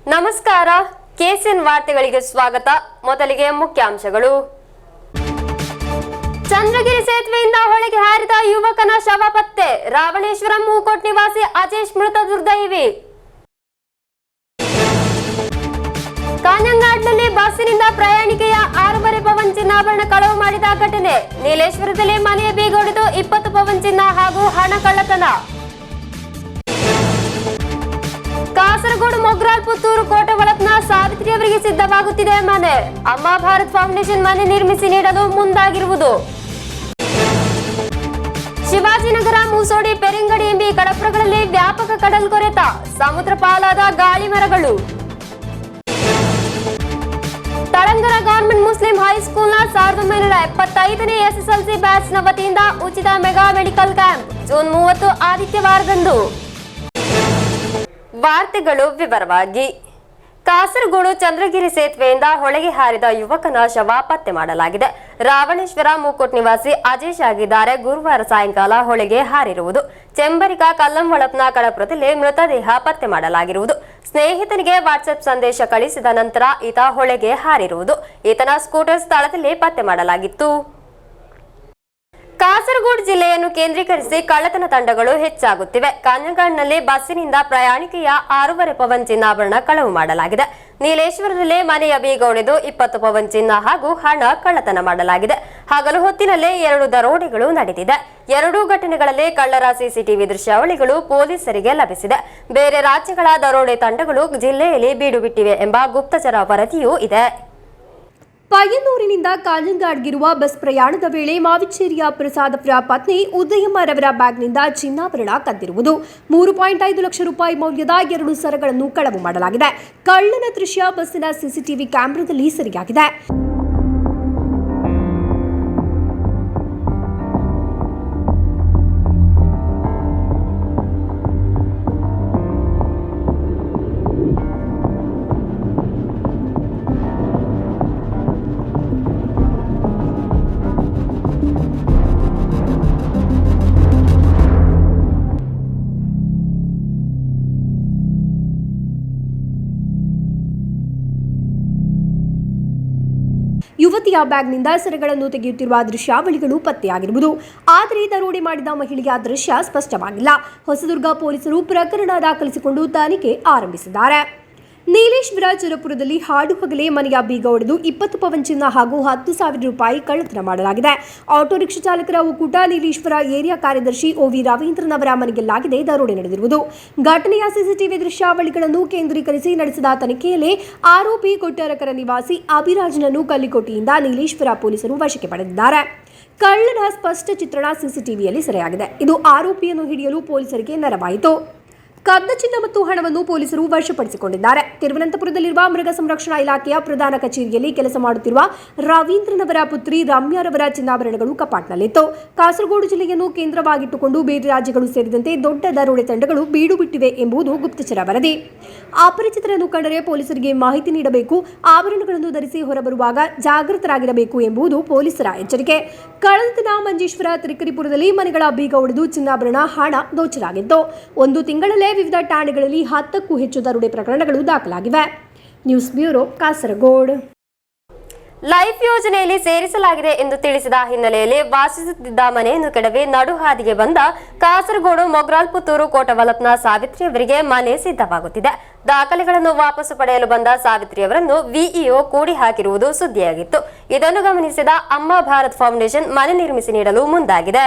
ನಮಸ್ಕಾರ, ಕೆಸಿಎನ್ ವಾರ್ತೆಗಳಿಗೆ ಸ್ವಾಗತ. ಮೊದಲಿಗೆ ಮುಖ್ಯಾಂಶಗಳು. ಚಂದ್ರಗಿರಿ ಸೇತುವೆಯಿಂದ ಹೊಳೆಗೆ ಹಾರಿದ ಯುವಕನ ಶವ ಪತ್ತೆ. ರಾವಣೇಶ್ವರಂ ಮೂಕೋಟ್ ನಿವಾಸಿ ಅಜೇಶ್ ಮೃತ ದುರ್ದೈವಿ. ಕಾಂಜಂಗಾಡ್ನಲ್ಲಿ ಬಸ್ಸಿನಿಂದ ಪ್ರಯಾಣಿಕೆಯ 6.5 ಪವನ್ ಚಿನ್ನಾಭರಣ ಕಳವು ಮಾಡಿದ ಘಟನೆ. ನೀಲೇಶ್ವರದಲ್ಲಿ ಮನೆಯ ಬೀಗ ಹೊಡೆದು 20 ಪವನ್ ಚಿನ್ನ ಹಾಗೂ ಹಣ ಕಳ್ಳತನ. ಕಾಸರಗೋಡು ಮೊಗ್ರಾಲ್ ಪುತ್ತೂರು ಕೋಟೆ ಒಳಪ್ನ ಸಾವಿತ್ರಿ ಅವರಿಗೆ ಸಿದ್ಧವಾಗುತ್ತಿದೆ ಮನೆ. ಅಮ್ಮ ಭಾರತ್ ಫೌಂಡೇಶನ್ ಮನೆ ನಿರ್ಮಿಸಿ ನೀಡಲು ಮುಂದಾಗಿರುವುದು. ಶಿವಾಜಿನಗರ, ಮೂಸೋಡಿ, ಪೆರಿಂಗಡಿ ಎಂಬಿ ಕಡಪ್ರಗಳಲ್ಲಿ ವ್ಯಾಪಕ ಕಡಲ್ಕೊರೆತ. ಸಮುದ್ರ ಪಾಲಾದ ಗಾಳಿ ಮರಗಳು. ತಳಂಗರ ಗವರ್ಮೆಂಟ್ ಮುಸ್ಲಿಂ ಹೈಸ್ಕೂಲ್ನ 1975ನೇ ಎಸ್ಎಸ್ಎಲ್ಸಿ ಬ್ಯಾಚ್ನ ವತಿಯಿಂದ ಉಚಿತ ಮೆಗಾ ಮೆಡಿಕಲ್ ಕ್ಯಾಂಪ್ ಜೂನ್ 30 ಆದಿತ್ಯವಾರದಂದು. ವಾರ್ತೆಗಳು ವಿವರವಾಗಿ. ಕಾಸರಗೋಡು ಚಂದ್ರಗಿರಿ ಸೇತುವೆಯಿಂದ ಹೊಳೆಗೆ ಹಾರಿದ ಯುವಕನ ಶವ ಪತ್ತೆ ಮಾಡಲಾಗಿದೆ. ರಾವಣೇಶ್ವರ ಮೂಕೋಟ್ ನಿವಾಸಿ ಅಜೇಶ್ ಆಗಿದ್ದಾರೆ. ಗುರುವಾರ ಸಾಯಂಕಾಲ ಹೊಳೆಗೆ ಹಾರಿರುವುದು. ಚೆಂಬರಿಕ ಕಲ್ಲಂವಳಪ್ನ ಕಡಪುರದಲ್ಲಿ ಮೃತದೇಹ ಪತ್ತೆ ಮಾಡಲಾಗಿರುವುದು. ಸ್ನೇಹಿತನಿಗೆ ವಾಟ್ಸ್ಆಪ್ ಸಂದೇಶ ಕಳಿಸಿದ ನಂತರ ಈತ ಹೊಳೆಗೆ ಹಾರಿರುವುದು. ಈತನ ಸ್ಕೂಟರ್ ಸ್ಥಳದಲ್ಲಿ ಪತ್ತೆ ಮಾಡಲಾಗಿತ್ತು. ಕಾಸರಗೋಡು ಜಿಲ್ಲೆಯನ್ನು ಕೇಂದ್ರೀಕರಿಸಿ ಕಳ್ಳತನ ತಂಡಗಳು ಹೆಚ್ಚಾಗುತ್ತಿವೆ. ಕಾಂಜಂಗಾಡ್ನಲ್ಲಿ ಬಸ್ಸಿನಿಂದ ಪ್ರಯಾಣಿಕೆಯ 6.5 ಪವನ್ ಚಿನ್ನಾಭರಣ ಕಳವು ಮಾಡಲಾಗಿದೆ. ನೀಲೇಶ್ವರದಲ್ಲಿ ಮನೆಯ ಬೀಗ ಹೊಡೆದು 20 ಪವನ್ ಚಿನ್ನ ಹಾಗೂ ಹಣ ಕಳ್ಳತನ ಮಾಡಲಾಗಿದೆ. ಹಗಲು ಹೊತ್ತಿನಲ್ಲೇ 2 ದರೋಡೆಗಳು ನಡೆದಿದೆ. ಎರಡೂ ಘಟನೆಗಳಲ್ಲಿ ಕಳ್ಳರ ಸಿಸಿಟಿವಿ ದೃಶ್ಯಾವಳಿಗಳು ಪೊಲೀಸರಿಗೆ ಲಭಿಸಿದೆ. ಬೇರೆ ರಾಜ್ಯಗಳ ದರೋಡೆ ತಂಡಗಳು ಜಿಲ್ಲೆಯಲ್ಲಿ ಬೀಡು ಬಿಟ್ಟಿವೆ ಎಂಬ ಗುಪ್ತಚರ ವರದಿಯೂ ಇದೆ. ಪಯ್ಯನ್ನೂರಿನಿಂದ ಕಾಂಜಂಗಾಡ್ಗಿರುವ ಬಸ್ ಪ್ರಯಾಣದ ವೇಳೆ ಮಾವಿಚೇರಿಯ ಪ್ರಸಾದ್ ಅವರ ಪತ್ನಿ ಉದಯಮ್ಮರವರ ಬ್ಯಾಗ್ನಿಂದ ಚಿನ್ನಾಭರಣ ಕದ್ದಿರುವುದು. 3.5 ಲಕ್ಷ ರೂಪಾಯಿ ಮೌಲ್ಯದ 2 ಸರಗಳನ್ನು ಕಳವು ಮಾಡಲಾಗಿದೆ. ಕಳ್ಳನ ದೃಶ್ಯ ಬಸ್ಸಿನ ಸಿಸಿಟಿವಿ ಕ್ಯಾಮೆರಾದಲ್ಲಿ ಸೆರೆಯಾಗಿದೆ. ಯುವತಿಯ ಬ್ಯಾಗ್ನಿಂದ ಸರಗಳನ್ನು ತೆಗೆಯುತ್ತಿರುವ ದೃಶ್ಯಾವಳಿಗಳು ಪತ್ತೆಯಾಗಿರುವುದು. ಆದರೆ ದರೋಡೆ ಮಾಡಿದ ಮಹಿಳೆಯ ದೃಶ್ಯ ಸ್ಪಷ್ಟವಾಗಿಲ್ಲ. ಹೊಸದುರ್ಗ ಪೊಲೀಸರು ಪ್ರಕರಣ ದಾಖಲಿಸಿಕೊಂಡು ತನಿಖೆ ಆರಂಭಿಸಿದ್ದಾರೆ. ನೀಲೇಶ್ವರ ಜರಪುರದಲ್ಲಿ ಹಾಡು ಹಗಲೇ ಮನೆಯ ಬೀಗ ಹೊಡೆದು 20 ಪವನ್ ಚಿನ್ನ ಹಾಗೂ 10,000 ರೂಪಾಯಿ ಕಳ್ಳತನ ಮಾಡಲಾಗಿದೆ. ಆಟೋ ರಿಕ್ಷಾ ಚಾಲಕರ ಒಕ್ಕೂಟ ನೀಲೇಶ್ವರ ಏರಿಯಾ ಕಾರ್ಯದರ್ಶಿ OV ರವೀಂದ್ರನ್ ಅವರ ಮನೆಯಲ್ಲಾಗಿದೆ ದರೋಡೆ ನಡೆದಿರುವುದು. ಘಟನೆಯ ಸಿಸಿಟಿವಿ ದೃಶ್ಯಾವಳಿಗಳನ್ನು ಕೇಂದ್ರೀಕರಿಸಿ ನಡೆಸಿದ ತನಿಖೆಯಲ್ಲಿ ಆರೋಪಿ ಕೊಟ್ಟಾರಕರ ನಿವಾಸಿ ಅಭಿರಾಜ್ನನ್ನು ಕಲ್ಲಿಕೋಟೆಯಿಂದ ನೀಲೇಶ್ವರ ಪೊಲೀಸರು ವಶಕ್ಕೆ ಪಡೆದಿದ್ದಾರೆ. ಕಳ್ಳನ ಸ್ಪಷ್ಟ ಚಿತ್ರಣ ಸಿಸಿಟಿವಿಯಲ್ಲಿ ಸೆರೆಯಾಗಿದೆ. ಇದು ಆರೋಪಿಯನ್ನು ಹಿಡಿಯಲು ಪೊಲೀಸರಿಗೆ ನೆರವಾಯಿತು. ಕದ್ದ ಚಿನ್ನ ಮತ್ತು ಹಣವನ್ನು ಪೊಲೀಸರು ವಶಪಡಿಸಿಕೊಂಡಿದ್ದಾರೆ. ತಿರುವನಂತಪುರದಲ್ಲಿರುವ ಮೃಗ ಸಂರಕ್ಷಣಾ ಇಲಾಖೆಯ ಪ್ರಧಾನ ಕಚೇರಿಯಲ್ಲಿ ಕೆಲಸ ಮಾಡುತ್ತಿರುವ ರವೀಂದ್ರನವರ ಪುತ್ರಿ ರಮ್ಯಾರವರ ಚಿನ್ನಾಭರಣಗಳು ಕಪಾಟ್ನಲ್ಲಿತ್ತು. ಕಾಸರಗೋಡು ಜಿಲ್ಲೆಯನ್ನು ಕೇಂದ್ರವಾಗಿಟ್ಟುಕೊಂಡು ಬೇರೆ ರಾಜ್ಯಗಳು ಸೇರಿದಂತೆ ದೊಡ್ಡ ದರೋಡೆ ತಂಡಗಳು ಬೀಡು ಬಿಟ್ಟಿವೆ ಎಂಬುದು ಗುಪ್ತಚರ ವರದಿ. ಅಪರಿಚಿತರನ್ನು ಕಂಡರೆ ಪೊಲೀಸರಿಗೆ ಮಾಹಿತಿ ನೀಡಬೇಕು. ಆಭರಣಗಳನ್ನು ಧರಿಸಿ ಹೊರಬರುವಾಗ ಜಾಗೃತರಾಗಿರಬೇಕು ಎಂಬುದು ಪೊಲೀಸರ ಎಚ್ಚರಿಕೆ. ಕಳೆದ ದಿನ ಮಂಜೇಶ್ವರ ತಿರುಕರಿಪುರದಲ್ಲಿ ಮನೆಗಳ ಬೀಗ ಹೊಡೆದು ಚಿನ್ನಾಭರಣ ಹಣ ದೋಚಲಾಗಿತ್ತು. ಒಂದು ತಿಂಗಳಲ್ಲೇ ವಿವಿಧ ಠಾಣೆಗಳಲ್ಲಿ 10ಕ್ಕೂ ಹೆಚ್ಚು ದರೋಡೆ ಪ್ರಕರಣಗಳು ದಾಖಲಾಗಿವೆ. News bureau, Kasaragod. ಲೈಫ್ ಯೋಜನೆಯಲ್ಲಿ ಸೇರಿಸಲಾಗಿದೆ ಎಂದು ತಿಳಿಸಿದ ಹಿನ್ನೆಲೆಯಲ್ಲಿ ವಾಸಿಸುತ್ತಿದ್ದ ಮನೆಯನ್ನು ಕೆಡವಿ ನಡುಹಾದಿಗೆ ಬಂದ ಕಾಸರಗೋಡು ಮೊಗ್ರಾಲ್ ಪುತ್ತೂರು ಕೋಟವಲಪ್ನ ಸಾವಿತ್ರಿ ಅವರಿಗೆ ಮನೆ ಸಿದ್ಧವಾಗುತ್ತಿದೆ. ದಾಖಲೆಗಳನ್ನು ವಾಪಸ್ಸು ಪಡೆಯಲು ಬಂದ ಸಾವಿತ್ರಿ ಅವರನ್ನು ವಿಇಒ ಕೂಡಿ ಹಾಕಿರುವುದು ಸುದ್ದಿಯಾಗಿತ್ತು. ಇದನ್ನು ಗಮನಿಸಿದ ಅಮ್ಮ ಭಾರತ್ ಫೌಂಡೇಶನ್ ಮನೆ ನಿರ್ಮಿಸಿ ನೀಡಲು ಮುಂದಾಗಿದೆ.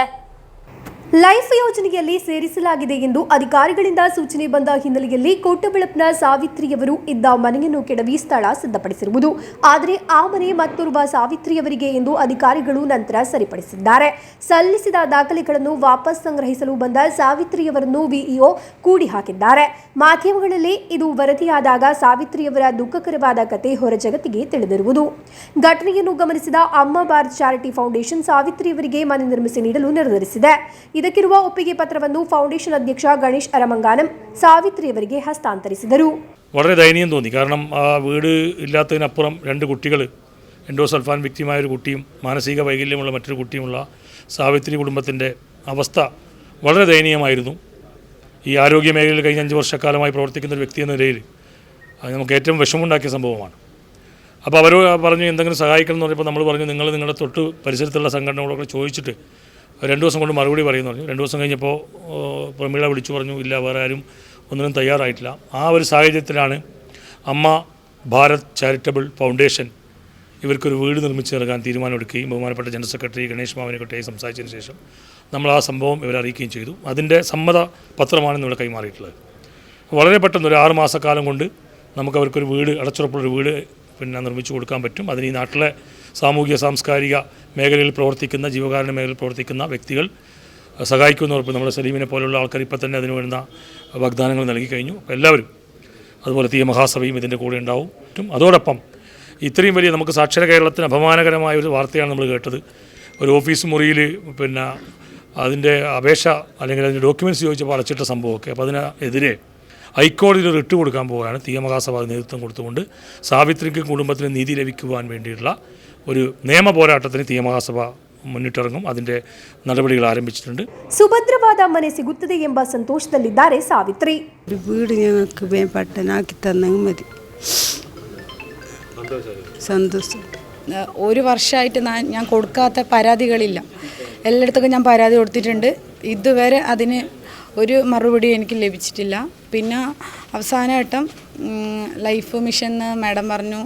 ಲೈಫ್ ಯೋಜನೆಯಲ್ಲಿ ಸೇರಿಸಲಾಗಿದೆ ಎಂದು ಅಧಿಕಾರಿಗಳಿಂದ ಸೂಚನೆ ಬಂದ ಹಿನ್ನೆಲೆಯಲ್ಲಿ ಕೋಟಬೆಳಪ್ನ ಸಾವಿತ್ರಿಯವರು ಇದ್ದ ಮನೆಯನ್ನು ಕೆಡವಿ ಸ್ಥಳ ಸಿದ್ಧಪಡಿಸಿರುವುದು. ಆದರೆ ಆ ಮನೆ ಮತ್ತೋರ್ವ ಸಾವಿತ್ರಿಯವರಿಗೆ ಎಂದು ಅಧಿಕಾರಿಗಳು ನಂತರ ಸರಿಪಡಿಸಿದ್ದಾರೆ. ಸಲ್ಲಿಸಿದ ದಾಖಲೆಗಳನ್ನು ವಾಪಸ್ ಸಂಗ್ರಹಿಸಲು ಬಂದ ಸಾವಿತ್ರಿಯವರನ್ನು ವಿಇಒ ಕೂಡಿ ಹಾಕಿದ್ದಾರೆ. ಮಾಧ್ಯಮಗಳಲ್ಲಿ ಇದು ವರದಿಯಾದಾಗ ಸಾವಿತ್ರಿಯವರ ದುಃಖಕರವಾದ ಕತೆ ಹೊರ ಜಗತ್ತಿಗೆ ತಿಳಿದಿರುವುದು. ಘಟನೆಯನ್ನು ಗಮನಿಸಿದ ಅಮ್ಮ ಭಾರತ್ ಚಾರಿಟಿ ಫೌಂಡೇಶನ್ ಸಾವಿತ್ರಿಯವರಿಗೆ ಮನೆ ನಿರ್ಮಿಸಿ ನೀಡಲು ನಿರ್ಧರಿಸಿದೆ. ಇದಕ್ಕಿರುವ ಒಪ್ಪಿಗೆ ಪತ್ರವನ್ನು ഫൗണ്ടേഷൻ അധ്യക്ഷ ഗണേഷ് അരമംഗാനം സാവിത്രിಯವರಿಗೆ ഹസ്താന്തരിಸಿದರು. വളരെ ദയനീയം തോന്നി. കാരണം ആ വീട് ഇല്ലാത്തതിനപ്പുറം 2 കുട്ടികൾ, എൻഡോസൾഫാൻ വ്യക്തിമായ ഒരു കുട്ടിയും മാനസിക വൈകല്യമുള്ള മറ്റൊരു കുട്ടിയുമുള്ള സാവിത്രി കുടുംബത്തിൻ്റെ അവസ്ഥ വളരെ ദയനീയമായിരുന്നു. ഈ ആരോഗ്യ മേഖലയിൽ കഴിഞ്ഞ 5 വർഷക്കാലമായി പ്രവർത്തിക്കുന്ന ഒരു വ്യക്തി എന്ന നിലയിൽ അത് നമുക്ക് ഏറ്റവും വിഷമമുണ്ടാക്കിയ സംഭവമാണ്. അപ്പോൾ അവർ പറഞ്ഞു എന്തെങ്കിലും സഹായിക്കണം എന്ന് പറഞ്ഞപ്പോൾ നമ്മൾ പറഞ്ഞു നിങ്ങൾ നിങ്ങളുടെ തൊട്ട് പരിസരത്തുള്ള സംഘടനകളൊക്കെ ചോദിച്ചിട്ട് 2 ദിവസം കൊണ്ട് മറുപടി പറയുമെന്ന് പറഞ്ഞു. 2 ദിവസം കഴിഞ്ഞപ്പോൾ പ്രമീള വിളിച്ചു പറഞ്ഞു ഇല്ല വേറെ ആരും ഒന്നിനും തയ്യാറായിട്ടില്ല. ആ ഒരു സാഹചര്യത്തിലാണ് അമ്മ ഭാരത് ചാരിറ്റബിൾ ഫൗണ്ടേഷൻ ഇവർക്കൊരു വീട് നിർമ്മിച്ച് നൽകാൻ തീരുമാനമെടുക്കുകയും ബഹുമാനപ്പെട്ട ജനറൽ സെക്രട്ടറി ഗണേഷ് മാവിനെക്കൊട്ടേയും സംസാരിച്ചതിന് ശേഷം നമ്മൾ ആ സംഭവം ഇവരെ അറിയിക്കുകയും ചെയ്തു. അതിൻ്റെ സമ്മത പത്രമാണ് ഇവിടെ കൈമാറിയിട്ടുള്ളത്. വളരെ പെട്ടെന്ന് ഒരു 6 മാസക്കാലം കൊണ്ട് നമുക്ക് അവർക്കൊരു വീട് അടച്ചുറപ്പുള്ളൊരു വീട് നിർമ്മിച്ചു കൊടുക്കാൻ പറ്റും. അതിന് ഈ നാട്ടിലെ സാമൂഹിക സാംസ്കാരിക മേഖലയിൽ പ്രവർത്തിക്കുന്ന ജീവകാരുണ്യ മേഖലയിൽ പ്രവർത്തിക്കുന്ന വ്യക്തികൾ സഹായിക്കുമെന്ന് ഉറപ്പ് നമ്മുടെ സലീമിനെ പോലുള്ള ആൾക്കാർ ഇപ്പോൾ തന്നെ അതിന് വേണ്ട വാഗ്ദാനങ്ങൾ നൽകി കഴിഞ്ഞു. അപ്പോൾ എല്ലാവരും അതുപോലെ തീയ മഹാസഭയും ഇതിൻ്റെ കൂടെ ഉണ്ടാവും. അതോടൊപ്പം ഇത്രയും വലിയ നമുക്ക് സാക്ഷര കേരളത്തിന് അപമാനകരമായ ഒരു വാർത്തയാണ് നമ്മൾ കേട്ടത്. ഒരു ഓഫീസ് മുറിയിൽ അതിൻ്റെ അപേക്ഷ അല്ലെങ്കിൽ അതിൻ്റെ ഡോക്യുമെൻറ്റ്സ് ചോദിച്ചപ്പോൾ അടച്ചിട്ട സംഭവമൊക്കെ. അപ്പോൾ അതിനെതിരെ ഹൈക്കോടതിയിൽ റിട്ട് കൊടുക്കാൻ പോവുകയാണ്. തീയ മഹാസഭ നേതൃത്വം കൊടുത്തുകൊണ്ട് സാവിത്രിക്കും കുടുംബത്തിന് നീതി ലഭിക്കുവാൻ വേണ്ടിയിട്ടുള്ള ഒരു നിയമ പോരാട്ടത്തിന് തീയ മഹാസഭ ಮುನ್ನಿಟ್ಟರಂಗಂ ಅದಕ್ಕೆ ನಡೆವಳಿಕೆಗಳು ಆರಂಭಿಸಿട്ടുണ്ട്. ಸುಭದ್ರವಾದ ಮನೆ ಸಿಗುತ್ತದೆ ಎಂಬ ಸಂತೋಷದಲ್ಲಿದ್ದಾರೆ ಸಾವಿತ್ರಿ. വീട് ഞങ്ങൾക്ക് പട്ടനാക്കി തന്നെങ്കിൽ മതി. സന്തോഷം. ഒരു വർഷമായിട്ട് ഞാൻ കൊടുക്കാത്ത പരാതികളില്ല. എല്ലായിടത്തും ഞാൻ പരാതി കൊടുത്തിട്ടുണ്ട്. ഇതുവരെ അതിന് ഒരു മറുപടി എനിക്ക് ലഭിച്ചിട്ടില്ല. പിന്നെ അവസാനമായിട്ടും ലൈഫ് മിഷൻ മാഡം പറഞ്ഞു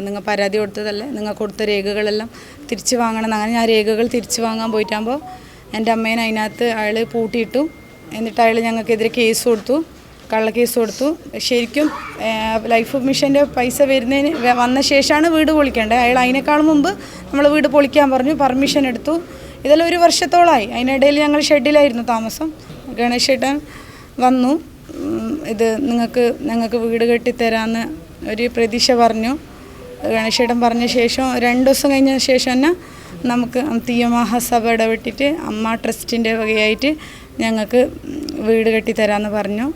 നിങ്ങൾ പരാതി കൊടുത്തതല്ലേ, നിങ്ങൾ കൊടുത്ത രേഖകളെല്ലാം തിരിച്ചു വാങ്ങണം. അങ്ങനെ ഞാൻ രേഖകൾ തിരിച്ചു വാങ്ങാൻ പോയിട്ടാകുമ്പോൾ എൻ്റെ അമ്മേനെ അതിനകത്ത് അയാൾ പൂട്ടിയിട്ടു. എന്നിട്ട് അയാൾ ഞങ്ങൾക്കെതിരെ കേസ് കൊടുത്തു, കള്ളക്കേസ് കൊടുത്തു. ശരിക്കും ലൈഫ് മിഷൻ്റെ പൈസ വന്ന ശേഷമാണ് വീട് പൊളിക്കേണ്ടത്. അയാൾ അതിനേക്കാൾ മുമ്പ് നമ്മൾ വീട് പൊളിക്കാൻ പറഞ്ഞു, പെർമിഷൻ എടുത്തു. ഇതെല്ലാം ഒരു വർഷത്തോളമായി. അതിനിടയിൽ ഞങ്ങൾ ഷെഡിലായിരുന്നു താമസം. ഗണേശേട്ടൻ വന്നു, ഇത് ഞങ്ങൾക്ക് വീട് കെട്ടിത്തരാമെന്ന് ഒരു പ്രതീക്ഷ പറഞ്ഞു. ഗണേശേട്ടൻ പറഞ്ഞ ശേഷം 2 ദിവസം കഴിഞ്ഞ ശേഷം തന്നെ നമുക്ക് തീയ മഹാസഭ ഇടപെട്ടിട്ട് അമ്മ ട്രസ്റ്റിൻ്റെ വകയായിട്ട് ഞങ്ങൾക്ക് വീട് കെട്ടിത്തരാമെന്ന് പറഞ്ഞു.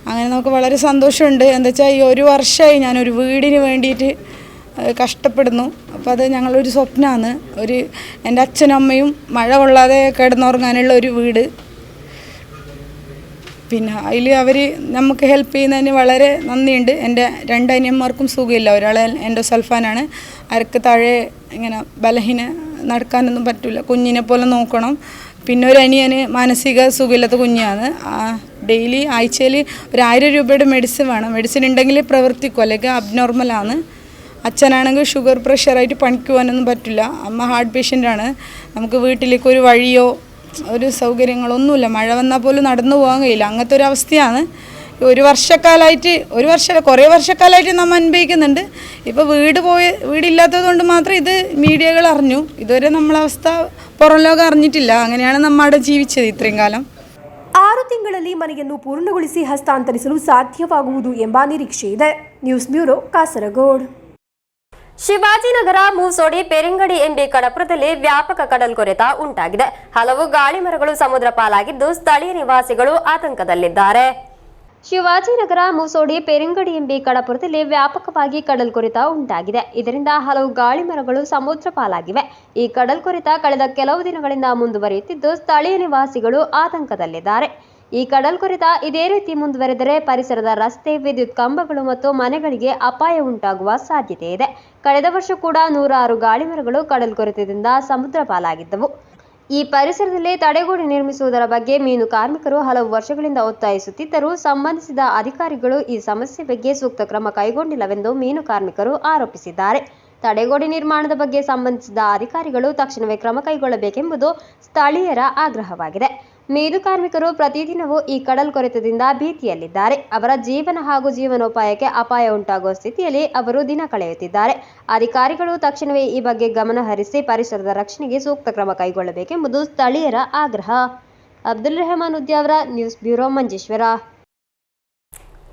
അങ്ങനെ നമുക്ക് വളരെ സന്തോഷമുണ്ട്. എന്താ വെച്ചാൽ ഈ ഒരു വർഷമായി ഞാനൊരു വീടിന് വേണ്ടിയിട്ട് കഷ്ടപ്പെടുന്നു. അപ്പോൾ അത് ഞങ്ങളൊരു സ്വപ്നമാണ്. എൻ്റെ അച്ഛനും അമ്മയും മഴ കൊള്ളാതെ കിടന്നുറങ്ങാനുള്ള ഒരു വീട്. പിന്നെ അതിൽ അവർ നമുക്ക് ഹെൽപ്പ് ചെയ്യുന്നതിന് വളരെ നന്ദിയുണ്ട്. എൻ്റെ 2 അനിയന്മാർക്കും സുഖമില്ല. ഒരാൾ എൻഡോസൾഫാനാണ്. അരക്ക് താഴെ ഇങ്ങനെ ബലഹീന നടക്കാനൊന്നും പറ്റില്ല, കുഞ്ഞിനെ പോലെ നോക്കണം. പിന്നെ ഒരു അനിയന് മാനസിക സുഖമില്ലാത്ത കുഞ്ഞാണ്. ഡെയിലി ആഴ്ചയിൽ 1000 രൂപയുടെ മെഡിസിൻ വേണം. മെഡിസിൻ ഉണ്ടെങ്കിൽ പ്രവർത്തിക്കും, അല്ലെങ്കിൽ അബ്നോർമലാണ്. അച്ഛനാണെങ്കിൽ ഷുഗർ പ്രഷറായിട്ട് പണിക്ക് പോകാനൊന്നും പറ്റില്ല. അമ്മ ഹാർട്ട് പേഷ്യൻ്റാണ്. നമുക്ക് വീട്ടിലേക്ക് ഒരു വഴിയോ ഒരു സൗകര്യങ്ങളൊന്നുമില്ല. മഴ വന്നാൽ പോലും നടന്നു പോകാൻ കഴിയില്ല. അങ്ങനത്തെ ഒരു അവസ്ഥയാണ്. കുറേ വർഷക്കാലമായിട്ട് നമ്മൾ അനുഭവിക്കുന്നുണ്ട്. ഇപ്പോൾ വീടില്ലാത്തത് കൊണ്ട് മാത്രം ഇത് മീഡിയകൾ അറിഞ്ഞു. ഇതുവരെ നമ്മളവസ്ഥ പുറം ലോകം അറിഞ്ഞിട്ടില്ല. അങ്ങനെയാണ് നമ്മവിടെ ജീവിച്ചത് ಇത്രയും ಕಾಲಂ. 6 ತಿಂಗಳಲ್ಲಿ ಮನೆಯನ್ನು ಪೂರ್ಣಗೊಳಿಸಿ ಹಸ್ತಾಂತರಿಸಲು ಸಾಧ್ಯವಾಗುವುದು ಎಂಬ ನಿರೀಕ್ಷೆ ಇದೆ. News bureau, Kasaragod. ಶಿವಾಜಿನಗರ, ಮೂಸೋಡಿ, ಪೆರಿಂಗಡಿ ಎಂಬಿ ಕಡಪುರದಲ್ಲಿ ವ್ಯಾಪಕ ಕಡಲ್ಕೊರೆತ ಉಂಟಾಗಿದೆ. ಹಲವು ಗಾಳಿ ಮರಗಳು ಸಮುದ್ರ ಪಾಲಾಗಿದ್ದು ಸ್ಥಳೀಯ ನಿವಾಸಿಗಳು ಆತಂಕದಲ್ಲಿದ್ದಾರೆ. ಶಿವಾಜಿನಗರ, ಮೂಸೋಡಿ, ಪೆರಿಂಗಡಿ ಎಂಬಿ ಕಡಪುರದಲ್ಲಿ ವ್ಯಾಪಕವಾಗಿ ಕಡಲ್ಕೊರೆತ ಉಂಟಾಗಿದೆ. ಇದರಿಂದ ಹಲವು ಗಾಳಿ ಮರಗಳು ಸಮುದ್ರ ಪಾಲಾಗಿವೆ. ಈ ಕಡಲ್ಕೊರೆತ ಕಳೆದ ಕೆಲವು ದಿನಗಳಿಂದ ಮುಂದುವರಿಯುತ್ತಿದ್ದು ಸ್ಥಳೀಯ ನಿವಾಸಿಗಳು ಆತಂಕದಲ್ಲಿದ್ದಾರೆ. ಈ ಕಡಲ್ಕೊರೆತ ಇದೇ ರೀತಿ ಮುಂದುವರೆದರೆ ಪರಿಸರದ ರಸ್ತೆ, ವಿದ್ಯುತ್ ಕಂಬಗಳು ಮತ್ತು ಮನೆಗಳಿಗೆ ಅಪಾಯ ಉಂಟಾಗುವ ಸಾಧ್ಯತೆ ಇದೆ. ಕಳೆದ ವರ್ಷ ಕೂಡ 106 ಗಾಳಿ ಮರಗಳು ಕಡಲ್ಕೊರೆತದಿಂದ ಸಮುದ್ರ ಪಾಲಾಗಿದ್ದವು. ಈ ಪರಿಸರದಲ್ಲಿ ತಡೆಗೋಡೆ ನಿರ್ಮಿಸುವುದರ ಬಗ್ಗೆ ಮೀನು ಕಾರ್ಮಿಕರು ಹಲವು ವರ್ಷಗಳಿಂದ ಒತ್ತಾಯಿಸುತ್ತಿದ್ದರೂ ಸಂಬಂಧಿಸಿದ ಅಧಿಕಾರಿಗಳು ಈ ಸಮಸ್ಯೆ ಬಗ್ಗೆ ಸೂಕ್ತ ಕ್ರಮ ಕೈಗೊಂಡಿಲ್ಲವೆಂದು ಮೀನು ಕಾರ್ಮಿಕರು ಆರೋಪಿಸಿದ್ದಾರೆ. ತಡೆಗೋಡೆ ನಿರ್ಮಾಣದ ಬಗ್ಗೆ ಸಂಬಂಧಿಸಿದ ಅಧಿಕಾರಿಗಳು ತಕ್ಷಣವೇ ಕ್ರಮ ಕೈಗೊಳ್ಳಬೇಕೆಂಬುದು ಸ್ಥಳೀಯರ ಆಗ್ರಹವಾಗಿದೆ. ಮೀನು ಕಾರ್ಮಿಕರು ಪ್ರತಿದಿನವೂ ಈ ಕಡಲ್ಕೊರೆತದಿಂದ ಭೀತಿಯಲ್ಲಿದ್ದಾರೆ. ಅವರ ಜೀವನ ಹಾಗೂ ಜೀವನೋಪಾಯಕ್ಕೆ ಅಪಾಯ ಉಂಟಾಗುವ ಸ್ಥಿತಿಯಲ್ಲಿ ಅವರು ದಿನ ಕಳೆಯುತ್ತಿದ್ದಾರೆ. ಅಧಿಕಾರಿಗಳು ತಕ್ಷಣವೇ ಈ ಬಗ್ಗೆ ಗಮನ ಹರಿಸಿ ಪರಿಸರದ ರಕ್ಷಣೆಗೆ ಸೂಕ್ತ ಕ್ರಮ ಕೈಗೊಳ್ಳಬೇಕೆಂಬುದು ಸ್ಥಳೀಯರ ಆಗ್ರಹ. Abdul Rehman Udyavar, news bureau, Manjeshwar.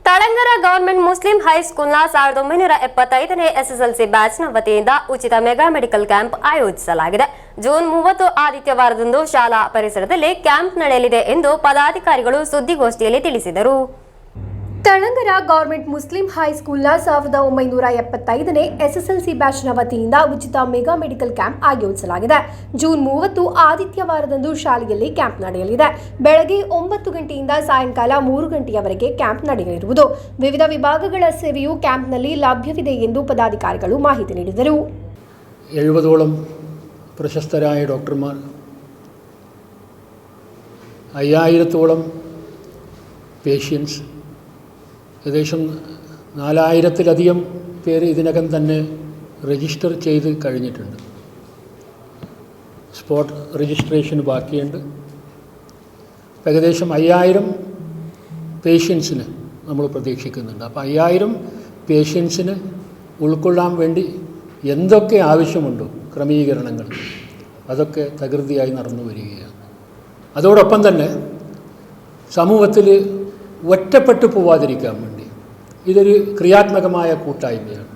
Thalangara government Muslim ಹೈಸ್ಕೂಲ್ನ 1975ನೇ SSLC ಬ್ಯಾಚ್ನ ವತಿಯಿಂದ ಉಚಿತ ಮೆಗಾ ಮೆಡಿಕಲ್ ಕ್ಯಾಂಪ್ ಆಯೋಜಿಸಲಾಗಿದೆ. ಜೂನ್ 30 ಆದಿತ್ಯವಾರದಂದು ಶಾಲಾ ಪರಿಸರದಲ್ಲಿ ಕ್ಯಾಂಪ್ ನಡೆಯಲಿದೆ ಎಂದು ಪದಾಧಿಕಾರಿಗಳು ಸುದ್ದಿಗೋಷ್ಠಿಯಲ್ಲಿ ತಿಳಿಸಿದರು. ತಳಂಗರ ಗೌರ್ಮೆಂಟ್ ಮುಸ್ಲಿಂ ಹೈಸ್ಕೂಲ್ನ 1975ನೇ SSLC ಬ್ಯಾಚ್ನ ವತಿಯಿಂದ ಉಚಿತ ಮೆಗಾ ಮೆಡಿಕಲ್ ಕ್ಯಾಂಪ್ ಆಯೋಜಿಸಲಾಗಿದೆ. ಜೂನ್ 30 ಆದಿತ್ಯವಾರದಂದು ಶಾಲೆಯಲ್ಲಿ ಕ್ಯಾಂಪ್ ನಡೆಯಲಿದೆ. ಬೆಳಗ್ಗೆ 9 ಗಂಟೆಯಿಂದ ಸಾಯಂಕಾಲ 3 ಗಂಟೆಯವರೆಗೆ ಕ್ಯಾಂಪ್ ನಡೆಯಲಿರುವುದು. ವಿವಿಧ ವಿಭಾಗಗಳ ಸೇವೆಯು ಕ್ಯಾಂಪ್ನಲ್ಲಿ ಲಭ್ಯವಿದೆ ಎಂದು ಪದಾಧಿಕಾರಿಗಳು ಮಾಹಿತಿ ನೀಡಿದರು. 70ഓളം പ്രശസ്തരായ ഡോക്ടർമാർ, 5000-ഓളം പേഷ്യൻസ്, ഏകദേശം 4000-ലധികം പേര് ഇതിനകം തന്നെ രജിസ്റ്റർ ചെയ്ത് കഴിഞ്ഞിട്ടുണ്ട്. സ്പോട്ട് രജിസ്ട്രേഷൻ ബാക്കിയുണ്ട്. ഏകദേശം 5000 പേഷ്യൻസിന് നമ്മൾ പ്രതീക്ഷിക്കുന്നുണ്ട്. അപ്പോൾ 5000 പേഷ്യൻസിന് ഉൾക്കൊള്ളാൻ വേണ്ടി എന്തൊക്കെ ആവശ്യമുണ്ടോ ക്രമീകരണങ്ങൾ, അതൊക്കെ തകൃതിയായി നടന്നു വരികയാണ്. അതോടൊപ്പം തന്നെ സമൂഹത്തിൽ ഒറ്റപ്പെട്ടു പോവാതിരിക്കാൻ വേണ്ടി ഇതൊരു ക്രിയാത്മകമായ കൂട്ടായ്മയാണ്.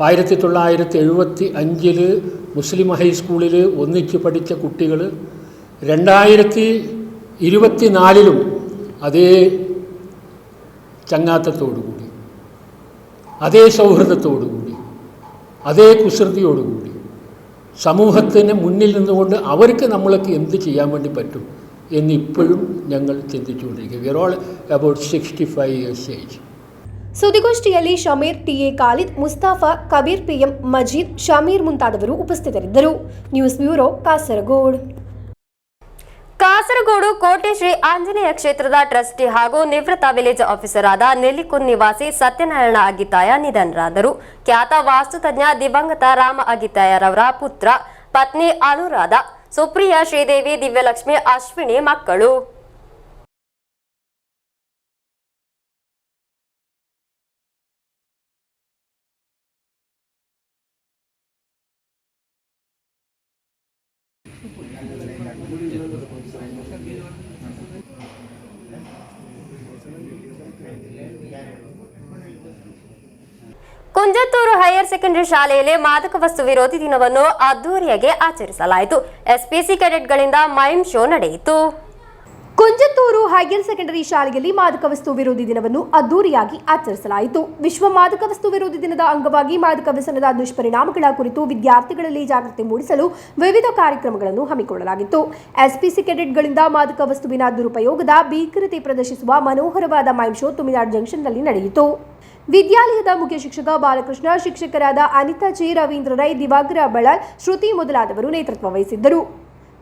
1975 മുസ്ലിം ഹൈസ്കൂളിൽ ഒന്നിച്ച് പഠിച്ച കുട്ടികൾ 2024 അതേ ചങ്ങാത്തത്തോടുകൂടി, അതേ സൗഹൃദത്തോടുകൂടി, അതേ കുസൃതിയോടുകൂടി സമൂഹത്തിന് മുന്നിൽ നിന്നുകൊണ്ട് അവർക്ക് നമ്മളൊക്കെ എന്ത് ചെയ്യാൻ വേണ്ടി പറ്റും എന്നിപ്പോഴും ഞങ്ങൾ ചിന്തിച്ചുകൊണ്ടിരിക്കുക. We are all about 65 years age. ಸುದ್ದಿಗೋಷ್ಠಿಯಲ್ಲಿ ಶಮೀರ್, ಟಿಎ ಖಾಲಿದ್, ಮುಸ್ತಾಫಾ, ಕಬೀರ್, PM ಮಜೀದ್, ಶಮೀರ್ ಮುಂತಾದವರು ಉಪಸ್ಥಿತರಿದ್ದರು. News bureau, Kasaragod. ಕಾಸರಗೋಡು ಕೋಟೆ ಶ್ರೀ ಆಂಜನೇಯ ಕ್ಷೇತ್ರದ ಟ್ರಸ್ಟಿ ಹಾಗೂ ನಿವೃತ್ತ ವಿಲೇಜ್ ಆಫೀಸರ್ ಆದ ನೆಲ್ಲಿಕುಂದ್ ನಿವಾಸಿ ಸತ್ಯನಾರಾಯಣ ಅಗಿತಾಯ ನಿಧನರಾದರು. ಖ್ಯಾತ ವಾಸ್ತುತಜ್ಞ ದಿವಂಗತ ರಾಮ ಅಗಿತಾಯರವರ ಪುತ್ರ, ಪತ್ನಿ ಅನುರಾಧ, ಸುಪ್ರಿಯಾ, ಶ್ರೀದೇವಿ, ದಿವ್ಯಲಕ್ಷ್ಮಿ, ಅಶ್ವಿನಿ ಮಕ್ಕಳು. ಕುಂಜತ್ತೂರು ಹೈಯರ್ ಸೆಕೆಂಡರಿ ಶಾಲೆಯಲ್ಲಿ ಮಾದಕ ವಸ್ತು ವಿರೋಧಿ ದಿನವನ್ನು ಅದ್ದೂರಿಯಾಗಿ ಆಚರಿಸಲಾಯಿತು. SPC ಕೆಡೆಟ್ಗಳಿಂದ ಮೈಮ್ ಶೋ ನಡೆಯಿತು. ಕುಂಜತ್ತೂರು ಹೈಯರ್ ಸೆಕೆಂಡರಿ ಶಾಲೆಯಲ್ಲಿ ಮಾದಕ ವಸ್ತು ವಿರೋಧಿ ದಿನವನ್ನು ಅದ್ದೂರಿಯಾಗಿ ಆಚರಿಸಲಾಯಿತು. ವಿಶ್ವ ಮಾದಕ ವಸ್ತು ವಿರೋಧಿ ದಿನದ ಅಂಗವಾಗಿ ಮಾದಕ ವ್ಯಸನದ ದುಷ್ಪರಿಣಾಮಗಳ ಕುರಿತು ವಿದ್ಯಾರ್ಥಿಗಳಲ್ಲಿ ಜಾಗೃತಿ ಮೂಡಿಸಲು ವಿವಿಧ ಕಾರ್ಯಕ್ರಮಗಳನ್ನು ಹಮ್ಮಿಕೊಳ್ಳಲಾಗಿತ್ತು. SPC ಕೆಡೆಟ್ಗಳಿಂದ ಮಾದಕ ವಸ್ತುವಿನ ದುರುಪಯೋಗದ ಭೀಕರತೆ ಪ್ರದರ್ಶಿಸುವ ಮನೋಹರವಾದ ಮೈಮ್ ಶೋ ತುಮಿನಾಡ್ ಜಂಕ್ಷನ್ನಲ್ಲಿ ನಡೆಯಿತು. ವಿದ್ಯಾಲಯದ ಮುಖ್ಯ ಶಿಕ್ಷಕ ಬಾಲಕೃಷ್ಣ, ಶಿಕ್ಷಕರಾದ ಅನಿತಾ ಜಿ, ರವೀಂದ್ರ ರೈ, ದಿವಾಕರ ಬಳಲ್, ಶ್ರುತಿ ಮೊದಲಾದವರು ನೇತೃತ್ವ ವಹಿಸಿದ್ದರು.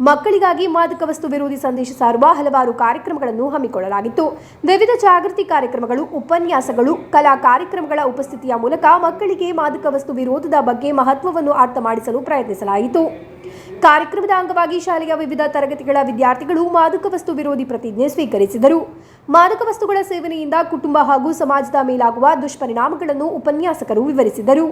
ಮಕ್ಕಳಿಗಾಗಿ ಮಾದಕ ವಸ್ತು ವಿರೋಧಿ ಸಂದೇಶ ಸಾರುವ ಹಲವಾರು ಕಾರ್ಯಕ್ರಮಗಳನ್ನು ಹಮ್ಮಿಕೊಳ್ಳಲಾಗಿತ್ತು. ವಿವಿಧ ಜಾಗೃತಿ ಕಾರ್ಯಕ್ರಮಗಳು, ಉಪನ್ಯಾಸಗಳು, ಕಲಾ ಕಾರ್ಯಕ್ರಮಗಳ ಉಪಸ್ಥಿತಿಯ ಮೂಲಕ ಮಕ್ಕಳಿಗೆ ಮಾದಕ ವಸ್ತು ವಿರೋಧದ ಬಗ್ಗೆ ಮಹತ್ವವನ್ನು ಅರ್ಥ ಮಾಡಿಸಲು ಪ್ರಯತ್ನಿಸಲಾಯಿತು. ಕಾರ್ಯಕ್ರಮದ ಅಂಗವಾಗಿ ಶಾಲೆಯ ವಿವಿಧ ತರಗತಿಗಳ ವಿದ್ಯಾರ್ಥಿಗಳು ಮಾದಕ ವಸ್ತು ವಿರೋಧಿ ಪ್ರತಿಜ್ಞೆ ಸ್ವೀಕರಿಸಿದರು. ಮಾದಕ ವಸ್ತುಗಳ ಸೇವನೆಯಿಂದ ಕುಟುಂಬ ಹಾಗೂ ಸಮಾಜದ ಮೇಲಾಗುವ ದುಷ್ಪರಿಣಾಮಗಳನ್ನು ಉಪನ್ಯಾಸಕರು ವಿವರಿಸಿದರು.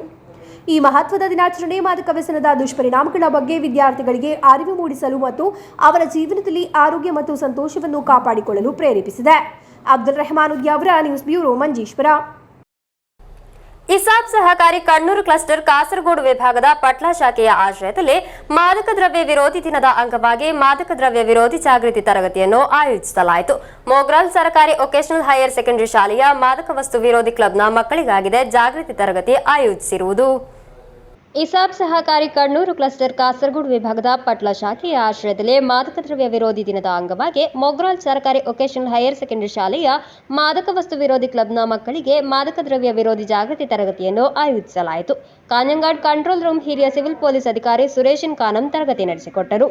ಈ ಮಹತ್ವದ ದಿನಾಚರಣೆ ಮಾದಕ ವ್ಯಸನದ ದುಷ್ಪರಿಣಾಮಗಳ ಬಗ್ಗೆ ವಿದ್ಯಾರ್ಥಿಗಳಿಗೆ ಅರಿವು ಮೂಡಿಸಲು ಮತ್ತು ಅವರ ಜೀವನದಲ್ಲಿ ಆರೋಗ್ಯ ಮತ್ತು ಸಂತೋಷವನ್ನು ಕಾಪಾಡಿಕೊಳ್ಳಲು ಪ್ರೇರೇಪಿಸಿದೆ. Abdul Rehman Udyavar, news bureau, Manjeshwar. ಇಸಾಬ್ ಸಹಕಾರಿ ಕಣ್ಣೂರು ಕ್ಲಸ್ಟರ್ ಕಾಸರಗೋಡು ವಿಭಾಗದ ಪಟ್ಲ ಶಾಖೆಯ ಆಶ್ರಯದಲ್ಲಿ ಮಾದಕ ದ್ರವ್ಯ ವಿರೋಧಿ ದಿನದ ಅಂಗವಾಗಿ ಮಾದಕ ದ್ರವ್ಯ ವಿರೋಧಿ ಜಾಗೃತಿ ತರಗತಿಯನ್ನು ಆಯೋಜಿಸಲಾಯಿತು. ಮೊಗ್ರಾಲ್ ಸರ್ಕಾರಿ ವೊಕೇಶನಲ್ ಹೈಯರ್ ಸೆಕೆಂಡರಿ ಶಾಲೆಯ ಮಾದಕ ವಸ್ತು ವಿರೋಧಿ ಕ್ಲಬ್ನ ಮಕ್ಕಳಿಗಾಗಿದೆ ಜಾಗೃತಿ ತರಗತಿ ಆಯೋಜಿಸಿರುವುದು. ಇಸಾಬ್ ಸಹಕಾರಿ ಕಣ್ಣೂರು ಕ್ಲಸ್ಟರ್ ಕಾಸರಗೋಡು ವಿಭಾಗದ ಪಟ್ಲ ಶಾಖೆಯ ಆಶ್ರಯದಲ್ಲಿ ಮಾದಕ ದ್ರವ್ಯ ವಿರೋಧಿ ದಿನದ ಅಂಗವಾಗಿ ಮೊಗ್ರಾಲ್ ಸರ್ಕಾರಿ ವೊಕೇಶನಲ್ ಹೈಯರ್ ಸೆಕೆಂಡರಿ ಶಾಲೆಯ ಮಾದಕ ವಸ್ತು ವಿರೋಧಿ ಕ್ಲಬ್ನ ಮಕ್ಕಳಿಗೆ ಮಾದಕ ದ್ರವ್ಯ ವಿರೋಧಿ ಜಾಗೃತಿ ತರಗತಿಯನ್ನು ಆಯೋಜಿಸಲಾಯಿತು. കാഞ്ഞങ്ങാട് ಕಂಟ್ರೋಲ್ ರೂಮ್ ಹಿರಿಯ ಸಿವಿಲ್ ಪೊಲೀಸ್ ಅಧಿಕಾರಿ ಸುರೇಶನ್ ಕಾನಂ ತರಗತಿ ನಡೆಸಿಕೊಟ್ಟರು.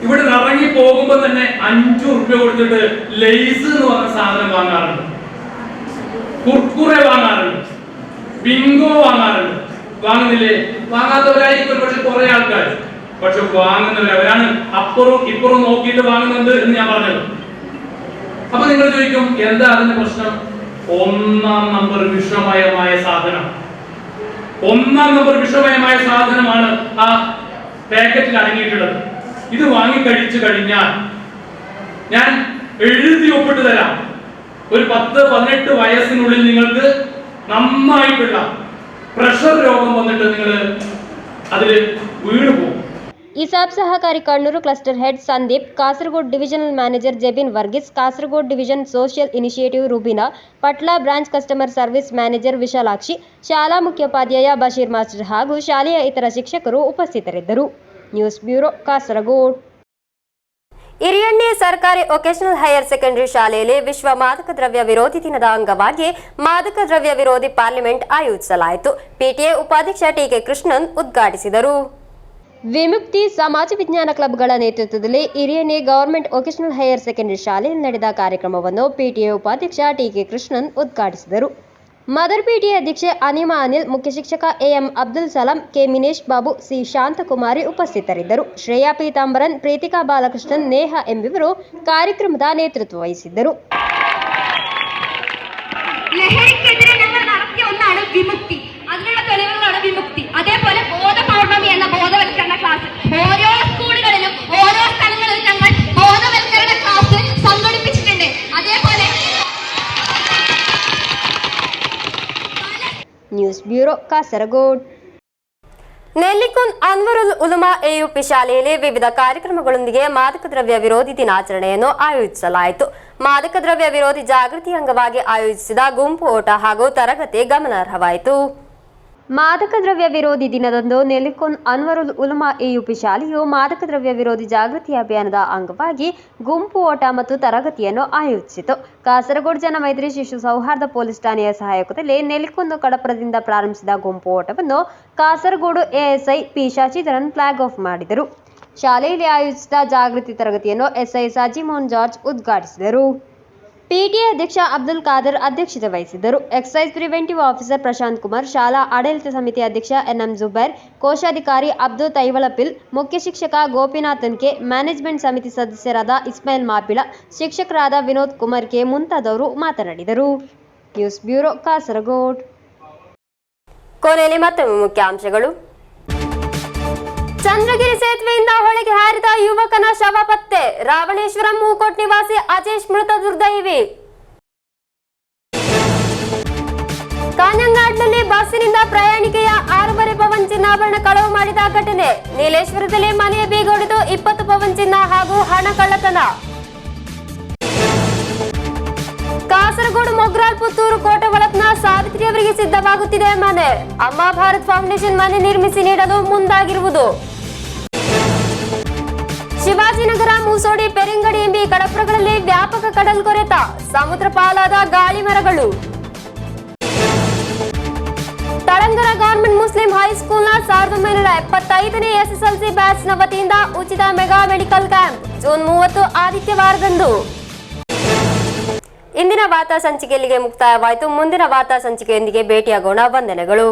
ഇവിടെ ഇറങ്ങി പോകുമ്പോൾ തന്നെ 5 രൂപ കൊടുത്തിട്ട് ലേസ് എന്ന് പറഞ്ഞ സാധനം വാങ്ങാറുണ്ട്, കുർക്കുറെ വാങ്ങാറുണ്ട്, ബിങ്കോ വാങ്ങാറുണ്ട്. വാങ്ങുന്നില്ലേ? വാങ്ങാത്തവരായിരിക്കും ഒരുപക്ഷെ കുറെ ആൾക്കാർ, പക്ഷെ വാങ്ങുന്നവർ അവരാണ്. അപ്പുറവും ഇപ്പുറവും നോക്കിയിട്ട് വാങ്ങുന്നുണ്ട് എന്ന് ഞാൻ പറഞ്ഞത്. അപ്പൊ നിങ്ങൾ ചോദിക്കും, എന്താ അതിന്റെ പ്രശ്നം? 1-ാം നമ്പർ വിഷമയമായ സാധനം, 1-ാം നമ്പർ വിഷമയമായ സാധനമാണ് ആ പാക്കറ്റിൽ അടങ്ങിയിട്ടുള്ളത്. ഇത് വാങ്ങിക്കഴിച്ചു കഴിഞ്ഞാൽ ഞാൻ എഴുതി ഒപ്പിട്ട് തരാം, ഒരു 10-18 വയസ്സിനുള്ളിൽ നിങ്ങൾക്ക് നന്നായിട്ടുള്ള പ്രഷർ രോഗം വന്നിട്ട് നിങ്ങൾ അതിൽ വീണു പോകും. ಇಸಾಬ್ ಸಹಕಾರಿ Kannur cluster head Sandeep, Kasaragod divisional manager Jebin Varghese, Kasaragod division social initiative Rubina, Patla branch customer service manager Vishalakshi, ಶಾಲಾ ಮುಖ್ಯೋಪಾಧ್ಯಾಯ ಬಶೀರ್ ಮಾಸ್ಟರ್ ಹಾಗೂ ಶಾಲೆಯ ಇತರ ಶಿಕ್ಷಕರು ಉಪಸ್ಥಿತರಿದ್ದರು. News bureau, Kasaragod. ಹಿರಿಯಣ್ಣೆ ಸರ್ಕಾರಿ ವೊಕೇಶನಲ್ ಹೈಯರ್ ಸೆಕೆಂಡರಿ ಶಾಲೆಯಲ್ಲಿ ವಿಶ್ವ ಮಾದಕ ದ್ರವ್ಯ ವಿರೋಧಿ ದಿನದ ಅಂಗವಾಗಿ ಮಾದಕ ದ್ರವ್ಯ ವಿರೋಧಿ ಪಾರ್ಲಿಮೆಂಟ್ ಆಯೋಜಿಸಲಾಯಿತು. ಪಿಟಿಎ ಉಪಾಧ್ಯಕ್ಷ ಟಿಕೆ ಕೃಷ್ಣನ್ ಉದ್ಘಾಟಿಸಿದರು. ವಿಮುಕ್ತಿ ಸಮಾಜ ವಿಜ್ಞಾನ ಕ್ಲಬ್ಗಳ ನೇತೃತ್ವದಲ್ಲಿ ಹಿರಿಯಣ್ಣೆ ಗವರ್ಮೆಂಟ್ ವೊಕೇಶನಲ್ ಹೈಯರ್ ಸೆಕೆಂಡರಿ ಶಾಲೆಯಲ್ಲಿ ನಡೆದ ಕಾರ್ಯಕ್ರಮವನ್ನು ಪಿಟಿಎ ಉಪಾಧ್ಯಕ್ಷ ಟಿಕೆ ಕೃಷ್ಣನ್ ಉದ್ಘಾಟಿಸಿದರು. ಮದರ್ ಪಿಟಿಎ ಅಧ್ಯಕ್ಷೆ ಅನಿಮಾ ಅನಿಲ್, ಮುಖ್ಯ ಶಿಕ್ಷಕ AM Abdul Salam, K Minesh Babu, C Shanthakumari ಉಪಸ್ಥಿತರಿದ್ದರು. ಶ್ರೇಯಾ ಪೀತಾಂಬರನ್, ಪ್ರೀತಿಕಾ ಬಾಲಕೃಷ್ಣನ್, ನೇಹಾ ಎಂಬಿವರು ಕಾರ್ಯಕ್ರಮದ ನೇತೃತ್ವ ವಹಿಸಿದ್ದರು. ലഹരിക്കെതിരെ ഞങ്ങൾ നടത്തിയ ഒന്നാണ് വിമുക്തി. അതിനുള്ള തെളിവുകളാണ് വിമുക്തി. അതേപോലെ ബോധ പൗർണമി എന്ന ബോധവൽക്കരണ ക്ലാസ് ഓരോ സ്കൂളുകളിലും ഓരോ സ്ഥലങ്ങളിലും ഞങ്ങൾ ബോധവൽക്കരണ ക്ലാസ് സംഘടിപ്പിച്ചിട്ടുണ്ട്. അതേപോലെ ನ್ಯೂಸ್ ಬ್ಯೂರೋ, ಕಾಸರಗೋಡು. ನೆಲ್ಲಿಕುಂದ್ ಅನ್ವರುಲ್ ಉಲಮಾ ಎಯುಪಿ ಶಾಲೆಯಲ್ಲಿ ವಿವಿಧ ಕಾರ್ಯಕ್ರಮಗಳೊಂದಿಗೆ ಮಾದಕ ದ್ರವ್ಯ ವಿರೋಧಿ ದಿನಾಚರಣೆಯನ್ನು ಆಯೋಜಿಸಲಾಯಿತು. ಮಾದಕ ದ್ರವ್ಯ ವಿರೋಧಿ ಜಾಗೃತಿ ಅಂಗವಾಗಿ ಆಯೋಜಿಸಿದ ಗುಂಪು ಓಟ ಹಾಗೂ ತರಗತಿ ಗಮನಾರ್ಹವಾಯಿತು. ಮಾದಕ ದ್ರವ್ಯ ವಿರೋಧಿ ದಿನದಂದು ನೆಲ್ಲಿಕುಂದ್ ಅನ್ವರುಲ್ ಉಲಮಾ ಎಯುಪಿ ಶಾಲೆಯು ಮಾದಕ ದ್ರವ್ಯ ವಿರೋಧಿ ಜಾಗೃತಿ ಅಭಿಯಾನದ ಅಂಗವಾಗಿ ಗುಂಪು ಓಟ ಮತ್ತು ತರಗತಿಯನ್ನು ಆಯೋಜಿಸಿತು. ಕಾಸರಗೋಡು ಜನ ಮೈತ್ರಿ ಶಿಶು ಸೌಹಾರ್ದ ಪೊಲೀಸ್ ಠಾಣೆಯ ಸಹಾಯಕದಲ್ಲಿ ನೆಲ್ಲಿಕುಂದ್ ಕಡಪುರದಿಂದ ಪ್ರಾರಂಭಿಸಿದ ಗುಂಪು ಓಟವನ್ನು Kasaragod ASI P Sasidharan flag off ಮಾಡಿದರು. ಶಾಲೆಯಲ್ಲಿ ಆಯೋಜಿಸಿದ ಜಾಗೃತಿ ತರಗತಿಯನ್ನು ಎಸ್ಐ ಸಾಜಿಮೋಹನ್ ಜಾರ್ಜ್ ಉದ್ಘಾಟಿಸಿದರು. ಪಿಟಿಎ ಅಧ್ಯಕ್ಷ ಅಬ್ದುಲ್ ಖಾದರ್ ಅಧ್ಯಕ್ಷತೆ ವಹಿಸಿದ್ದರು. Excise preventive officer Prashant Kumar, ಶಾಲಾ ಆಡಳಿತ ಸಮಿತಿ ಅಧ್ಯಕ್ಷ ಎನ್ಎಂ ಜುಬೈರ್, ಕೋಶಾಧಿಕಾರಿ ಅಬ್ದುಲ್ ತೈವಲಪಿಲ್, ಮುಖ್ಯ ಶಿಕ್ಷಕ ಗೋಪಿನಾಥನ್ ಕೆ, ಮ್ಯಾನೇಜ್ಮೆಂಟ್ ಸಮಿತಿ ಸದಸ್ಯರಾದ ಇಸ್ಮಾಯಿಲ್ ಮಾಪಿಳ, ಶಿಕ್ಷಕರಾದ ವಿನೋದ್ ಕುಮಾರ್ ಕೆ ಮುಂತಾದವರು ಮಾತನಾಡಿದರು. News bureau, Kasaragod. ಕೊನೆಯಲ್ಲಿ ಮತ್ತೊಮ್ಮೆ ಮುಖ್ಯಾಂಶಗಳು. ಚಂದ್ರಗಿರಿ ಸೇತುವೆಯಿಂದ ಹೊಳೆಗೆ ಹಾರಿದ ಯುವಕನ ಶವ ಪತ್ತೆ. ರಾವಣೇಶ್ವರಂ ಮೂಕೋಟ್ ನಿವಾಸಿ ಅಜೇಶ್ ಮೃತ ದುರ್ದೈವಿ. ಕಾಂಜಂಗಾಡ್ನಲ್ಲಿ ಬಸ್ಸಿನಿಂದ ಪ್ರಯಾಣಿಕೆಯ 6.5 ಪವನ್ ಚಿನ್ನಾಭರಣ ಕಳವು ಮಾಡಿದ ಘಟನೆ. ನೀಲೇಶ್ವರದಲ್ಲಿ ಮನೆಯ ಬೀಗ ಹೊಡೆದು 20 ಪವನ್ ಚಿನ್ನ ಹಾಗೂ ಹಣ ಕಳ್ಳತನ. ಕಾಸರಗೋಡು ಮೊಗ್ರಾಲ್ ಪುತ್ತೂರು ಕೋಟೆ ಒಳತ್ನ ಸಾವಿತ್ರಿಯವರಿಗೆ ಸಿದ್ಧವಾಗುತ್ತಿದೆ ಮನೆ. ಅಮ್ಮ ಭಾರತ್ ಫೌಂಡೇಶನ್ ಮನೆ ನಿರ್ಮಿಸಿ ನೀಡಲು ಮುಂದಾಗಿರುವುದು. ಶಿವಾಜಿನಗರ, ಮೂಸೋಡಿ, ಪೆರಿಂಗಡಿ ಎಂಬಿ ಕಡಪುರಗಳಲ್ಲಿ ವ್ಯಾಪಕ ಕಡಲ್ಕೊರೆತ. ಸಮುದ್ರ ಪಾಲಾದ ಗಾಳಿ ಮರಗಳು. ತಳಂಗರ ಗವರ್ಮೆಂಟ್ ಮುಸ್ಲಿಂ ಹೈಸ್ಕೂಲ್ನ 1975ನೇ ಎಸ್ಎಸ್ಎಲ್ಸಿ ಬ್ಯಾಚ್ನ ವತಿಯಿಂದ ಉಚಿತ ಮೆಗಾ ಮೆಡಿಕಲ್ ಕ್ಯಾಂಪ್ ಜೂನ್ 30 ಆದಿತ್ಯವಾರದಂದು. ಇಂದಿನ ವಾರ್ತಾ ಸಂಚಿಕೆ ಇಲ್ಲಿಗೆ ಮುಕ್ತಾಯವಾಯಿತು. ಮುಂದಿನ ವಾರ್ತಾ ಸಂಚಿಕೆಯೊಂದಿಗೆ ಭೇಟಿಯಾಗೋಣ. ವಂದನೆಗಳು.